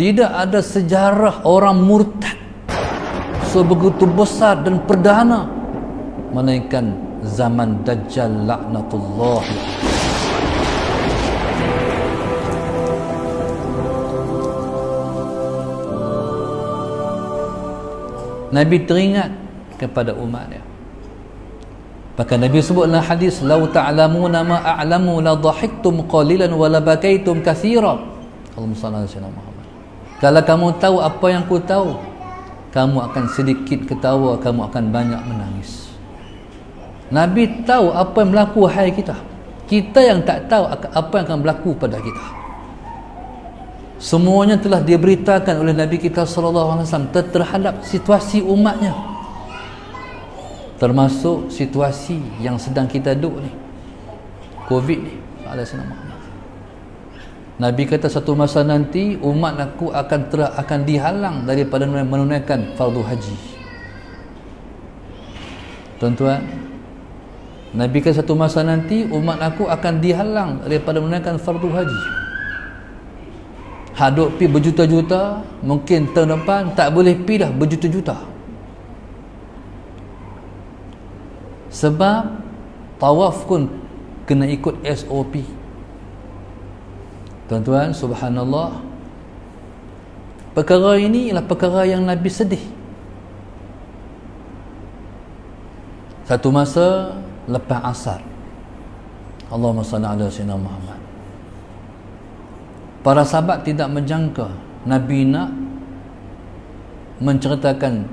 Tidak ada sejarah orang murtad sebegitu besar dan perdana melainkan zaman Dajjal laknatullah. Nabi teringat kepada umatnya. Bahkan Nabi sebut dalam hadis, "Lau ta'lamuna ma a'lamu la dhahiktum qalilan wa la bakaitum katsira." Allahumma shalli ala sayyidina Muhammad. Kalau kamu tahu apa yang ku tahu, kamu akan sedikit ketawa, kamu akan banyak menangis. Nabi tahu apa yang berlaku hai kita. Kita yang tak tahu apa yang akan berlaku pada kita. Semuanya telah diberitakan oleh Nabi kita sallallahu alaihi wasallam terhadap situasi umatnya. Termasuk situasi yang sedang kita duduk ni, Covid ni. Nabi kata satu masa nanti umat aku akan dihalang daripada menunaikan fardu haji. Tuan-tuan, Nabi kata satu masa nanti umat aku akan dihalang daripada menunaikan fardu haji. Haduk pi berjuta-juta, mungkin tahun depan tak boleh pi dah berjuta-juta. Sebab tawaf pun kena ikut SOP. Tuan-tuan, subhanallah, perkara ini ialah perkara yang Nabi sedih. Satu masa lepas asar, Allahumma salli ala sayyidina Muhammad, para sahabat tidak menjangka Nabi nak menceritakan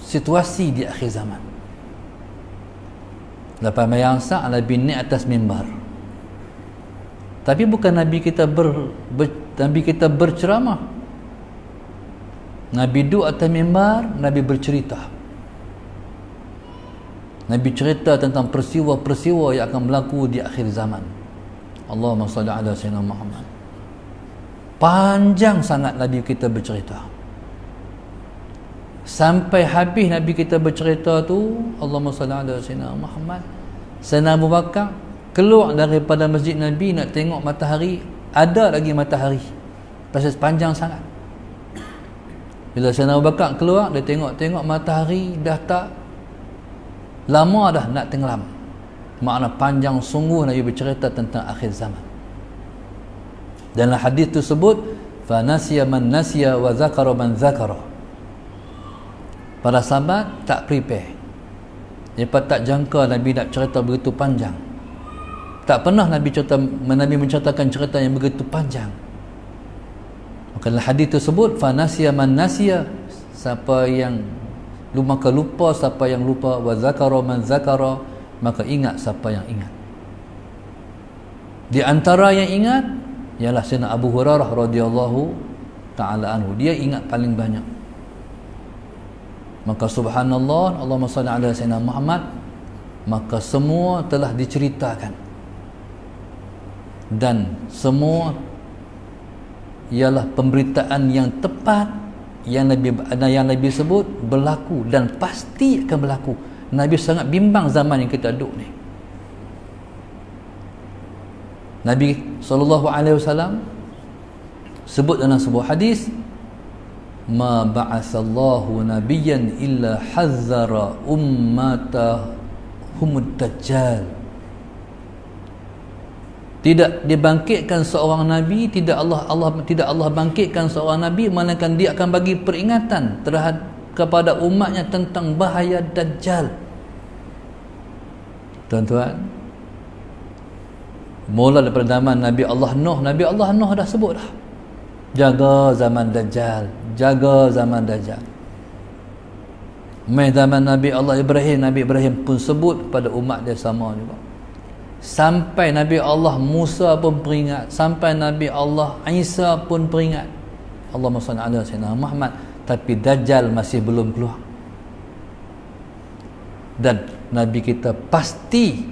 situasi di akhir zaman. Lepas mayang asar, Nabi naik atas mimbar. Tapi bukan Nabi kita Nabi kita berceramah. Nabi duduk atas mimbar, Nabi bercerita. Nabi cerita tentang peristiwa-peristiwa yang akan berlaku di akhir zaman. Allahumma salli ala sayyidina Muhammad. Panjang sangat Nabi kita bercerita. Sampai habis Nabi kita bercerita tu, Allahumma salli ala sayyidina Muhammad, Sayyidina Abu Bakar keluar daripada masjid Nabi nak tengok matahari, ada lagi matahari. Pasal panjang sangat. Bila Sayyidina Abu Bakar keluar, dia tengok matahari dah tak lama dah nak tenggelam. Makna panjang sungguh Nabi bercerita tentang akhir zaman. Dalam hadis tersebut, fa nasiya man nasiya wa zakara man zakara. Para sahabat tak prepare. Mereka tak jangka Nabi nak cerita begitu panjang. Tak pernah Nabi menceritakan cerita yang begitu panjang. Maka dalam hadis tersebut, fa nasiya man nasiya, siapa yang maka lupa siapa yang lupa, wa zakara man zakara, maka ingat siapa yang ingat. Di antara yang ingat ialah Sayyidina Abu Hurairah radhiyallahu ta'ala anhu. Dia ingat paling banyak. Maka subhanallah, Allahumma salli ala sayyidina Muhammad, maka semua telah diceritakan dan semua ialah pemberitaan yang tepat yang Nabi sebut berlaku dan pasti akan berlaku. Nabi sangat bimbang zaman yang kita duduk ni. Nabi SAW sebut dalam sebuah hadis, ma ba'atsallahu nabiyyan illa hazzara ummatahumud dajjal. Tidak dibangkitkan seorang nabi, tidak Allah bangkitkan seorang nabi melainkan dia akan bagi peringatan terhadap kepada umatnya tentang bahaya dajjal. Tuan-tuan, mula daripada zaman Nabi Allah Nuh dah sebut dah, jaga zaman dajjal, jaga zaman dajjal. Mai zaman Nabi Allah Nabi Ibrahim pun sebut pada umat dia sama juga. Sampai Nabi Allah Musa pun peringat, sampai Nabi Allah Isa pun peringat. Allahumma salli ala sayyidina Muhammad. Tapi dajjal masih belum keluar. Dan Nabi kita pasti,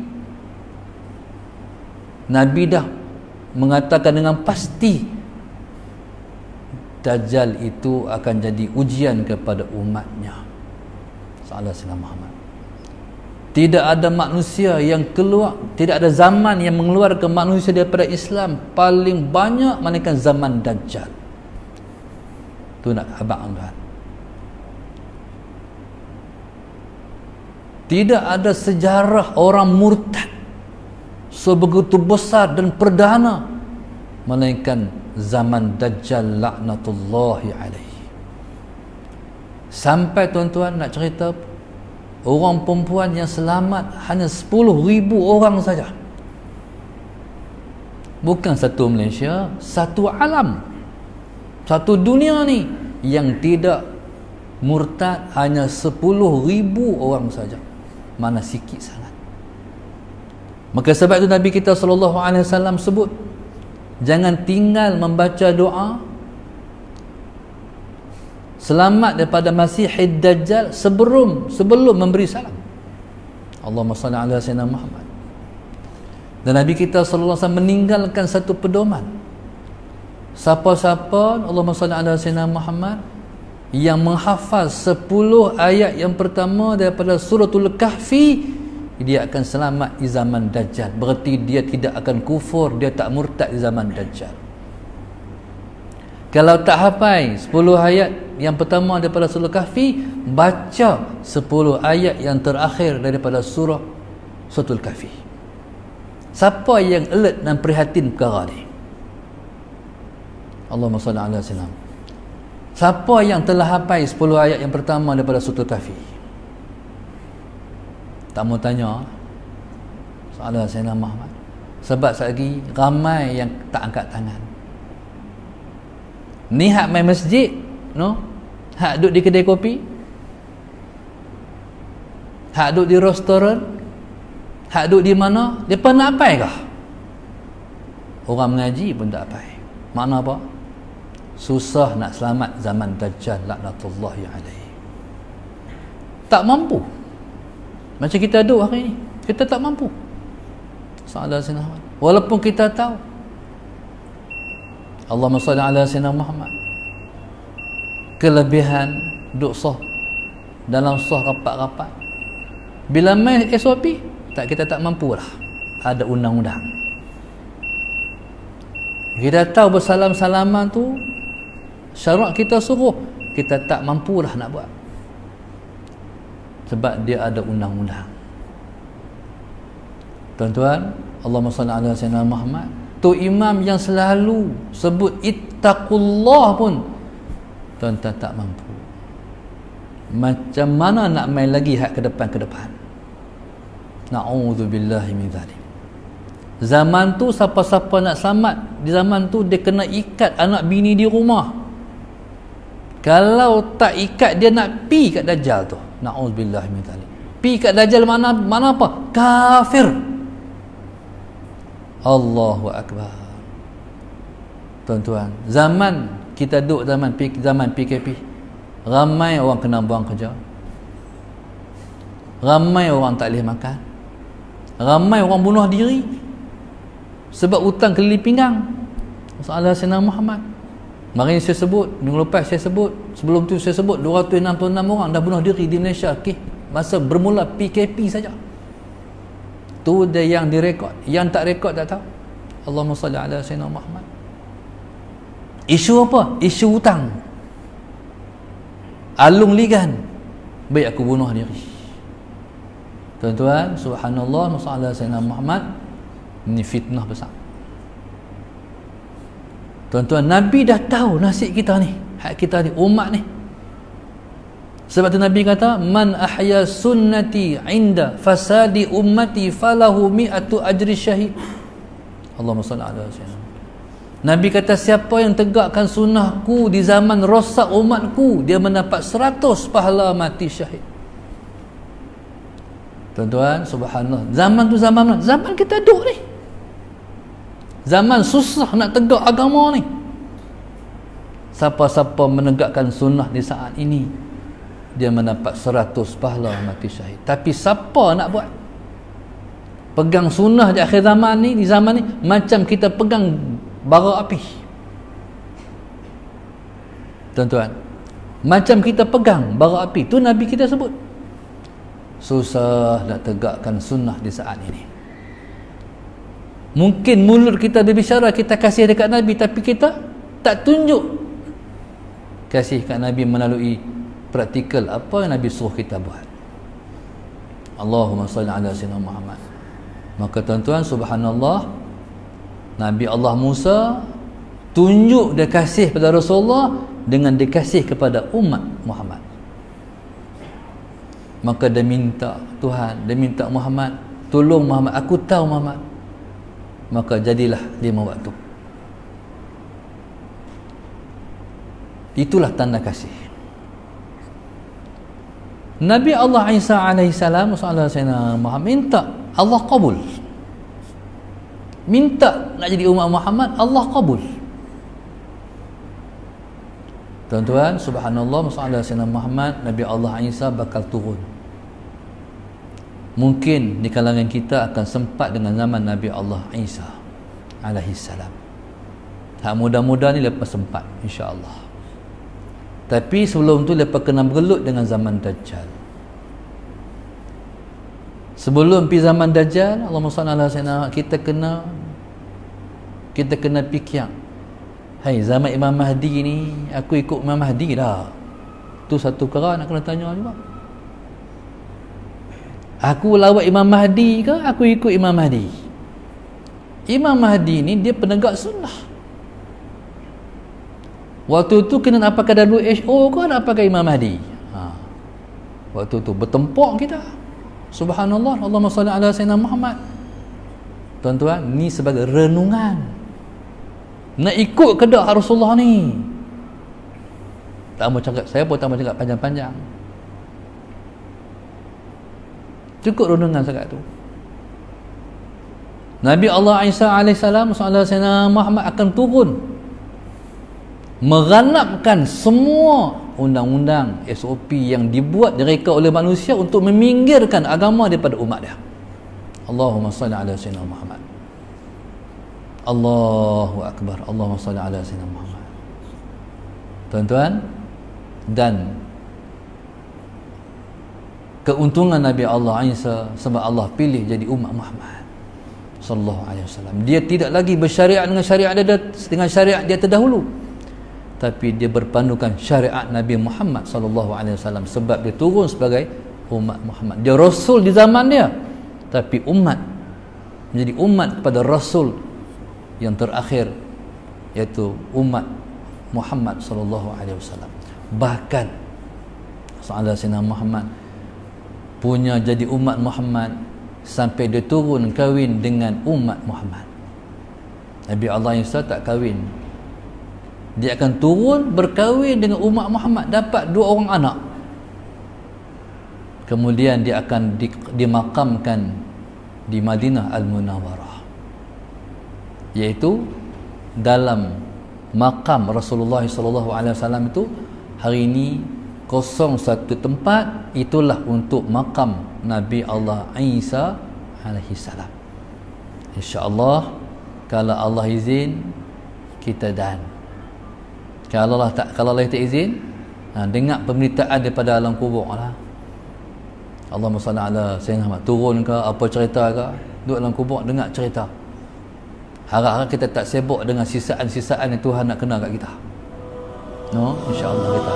Nabi dah mengatakan dengan pasti dajjal itu akan jadi ujian kepada umatnya. Sallallahu alaihi Muhammad. Tidak ada manusia yang keluar, tidak ada zaman yang mengeluarkan manusia daripada Islam paling banyak melainkan zaman Dajjal. Tu nak abang tuan. Tidak ada sejarah orang murtad sebegitu besar dan perdana melainkan zaman Dajjal laknatullahi alaihi. Sampai tuan-tuan nak cerita, orang perempuan yang selamat hanya 10,000 orang saja. Bukan satu Malaysia, satu alam, satu dunia ni yang tidak murtad hanya 10,000 orang saja. Mana sikit sangat. Maka sebab itu Nabi kita SAW sebut, jangan tinggal membaca doa selamat daripada Masihid Dajjal sebelum memberi salam. Allahumma salli ala sayyidina Muhammad. Dan Nabi kita sallallahu alaihi wasallam meninggalkan satu pedoman. Siapa-siapa Allahumma salli ala sayyidina Muhammad yang menghafaz 10 ayat yang pertama daripada suratul Kahfi, dia akan selamat di zaman Dajjal. Berarti dia tidak akan kufur, dia tak murtad di zaman Dajjal. Kalau tak hafal 10 ayat yang pertama daripada surah Kahfi, baca 10 ayat yang terakhir daripada suratul Kahfi. Siapa yang alert dan prihatin perkara ni? Allahumma salli ala sayyidina. Siapa yang telah hafal 10 ayat yang pertama daripada suratul Kahfi? Tak mau tanya soalan Sayyidina Muhammad. Sebab lagi ramai yang tak angkat tangan. Ni hak main masjid, no? Hak duduk di kedai kopi, hak duduk di restoran, hak duduk di mana, depa nak apa kah? Orang mengaji pun tak apa. Makna apa? Susah nak selamat zaman Dajjal laknatullahi alaihi. Tak mampu. Macam kita duduk hari ni, kita tak mampu. Salah Sayyidina Muhammad. Walaupun kita tahu Allahumma salli ala Sayyidina Muhammad, kelebihan duduk sah dalam sah rapat-rapat. Bila main SOP, kita tak mampulah. Ada undang-undang. Kita tahu bersalam-salaman tu syarat kita suruh, kita tak mampulah nak buat. Sebab dia ada undang-undang. Tuan-tuan, Allahumma salli ala Sayyidina Muhammad. Tu imam yang selalu sebut ittaqullah pun tuan-tuan tak mampu. Macam mana nak main lagi hak ke depan? Na'udzubillahi min zalim. Zaman tu siapa-siapa nak selamat di zaman tu, dia kena ikat anak bini di rumah. Kalau tak ikat, dia nak pi kat Dajjal tu. Na'udzubillahi min zalim. Pi kat Dajjal mana apa? Kafir. Allahu Akbar. Tuan-tuan, zaman kita duduk zaman PKP, ramai orang kena buang kerja, ramai orang tak boleh makan, ramai orang bunuh diri sebab hutang keliling pinggang. Masalah Sayyidina Muhammad. Mari saya sebut, minggu lepas saya sebut, sebelum tu saya sebut 266 orang dah bunuh diri di Malaysia. Masa bermula PKP saja. Tu dia yang direkod, yang tak rekod tak tahu. Allahumma salli ala Sayyidina Muhammad. Isu apa? Isu hutang. Alung ligan, baik aku bunuh diri. Tuan-tuan, subhanallah, masalah Sayyidina Muhammad, ini fitnah besar. Tuan-tuan, Nabi dah tahu nasib kita ni, hak kita ni, umat ni. Sebab tu Nabi kata, man ahya sunnati inda fasadi ummati falahu mi'atu ajri syahid. Allahumma salli ala sayyidina. Nabi kata, siapa yang tegakkan sunnahku di zaman rosak umatku, dia mendapat 100 pahala mati syahid. Tuan-tuan, subhanallah, zaman tu zaman mana? Zaman kita duduk ni, zaman susah nak tegak agama ni. Siapa-siapa menegakkan sunnah di saat ini, dia mendapat 100 pahala mati syahid. Tapi siapa nak buat? Pegang sunnah di akhir zaman ni, di zaman ni, macam kita pegang bara api. Tuan-tuan, macam kita pegang bara api. Tu Nabi kita sebut. susah nak tegakkan sunnah di saat ini. Mungkin mulut kita berbicara kita kasih dekat Nabi, tapi kita tak tunjuk kasih kat Nabi melalui praktikal apa yang Nabi suruh kita buat. Allahumma salli ala sayyidina Muhammad. Maka tuan-tuan, subhanallah, Nabi Allah Musa tunjuk dia kasih pada Rasulullah dengan dia kasih kepada umat Muhammad. Maka dia minta Tuhan, dia minta Muhammad, tolong Muhammad, aku tahu Muhammad. Maka jadilah 5 waktu. Itulah tanda kasih. Nabi Allah Isa alaihissalam, Muhammad minta, Allah kabul. Minta nak jadi umat Muhammad, Allah kabul. Tuan-tuan, subhanallah, Muhammad, Nabi Allah Isa bakal turun. Mungkin di kalangan kita akan sempat dengan zaman Nabi Allah Isa alaihissalam. Tak mudah-mudah ni lepas sempat, insya-Allah. Tapi sebelum tu lepas kena bergelut dengan zaman Dajjal. Sebelum pi zaman Dajjal, Allahumma salli ala sayyidina, kita kena fikir, hai, zaman Imam Mahdi ni aku ikut Imam Mahdi dah. Tu satu perkara nak kena tanya juga. Aku lawat Imam Mahdi ke aku ikut Imam Mahdi? Imam Mahdi ni dia penegak sunnah. Waktu tu kena nak pakai WHO ke nak pakai Imam Mahdi? Waktu tu bertempur kita. Subhanallah, Allahumma salli ala sayyidina Muhammad. Tuan-tuan, ni sebagai renungan. Nak ikut ke tak Rasulullah ni? Tak mau cakap, saya pun tak mau cakap panjang-panjang. Cukup renungan sangat tu. Nabi Allah Isa alaihissalam, sayyidina Muhammad akan turun meranapkan semua undang-undang SOP yang dibuat direka oleh manusia untuk meminggirkan agama daripada umat dia. Allahumma salli ala sayyidina Muhammad. Allahu akbar. Allahumma salli ala sayyidina Muhammad. Tuan-tuan, dan keuntungan Nabi Allah Isa sebab Allah pilih jadi umat Muhammad sallallahu alaihi wasallam. Dia tidak lagi bersyariat dengan syariat dia terdahulu, tapi dia berpandukan syariat Nabi Muhammad sallallahu alaihi wasallam sebab dia turun sebagai umat Muhammad. Dia rasul di zaman dia, tapi umat, menjadi umat kepada rasul yang terakhir, iaitu umat Muhammad sallallahu alaihi wasallam. Bahkan sayyidina Muhammad punya jadi umat Muhammad sampai dia turun kahwin dengan umat Muhammad. Nabi Allah Isa tak kahwin, dia akan turun berkahwin dengan umat Muhammad, dapat 2 orang anak. Kemudian dia akan dimakamkan di Madinah Al-Munawwarah, iaitu dalam makam Rasulullah SAW itu. Hari ini kosong satu tempat, itulah untuk makam Nabi Allah Isa alaihissalam. InsyaAllah, kalau Allah izin, kita dan kalau Allah tak izin, dengar pemberitaan daripada alam kubur lah. Allahumma salli ala sayyidina Muhammad, turun ke apa cerita ke, duduk dalam kubur dengar cerita. Harap-harap kita tak sibuk dengan sisaan-sisaan yang Tuhan nak kena kat kita. No, insya-Allah kita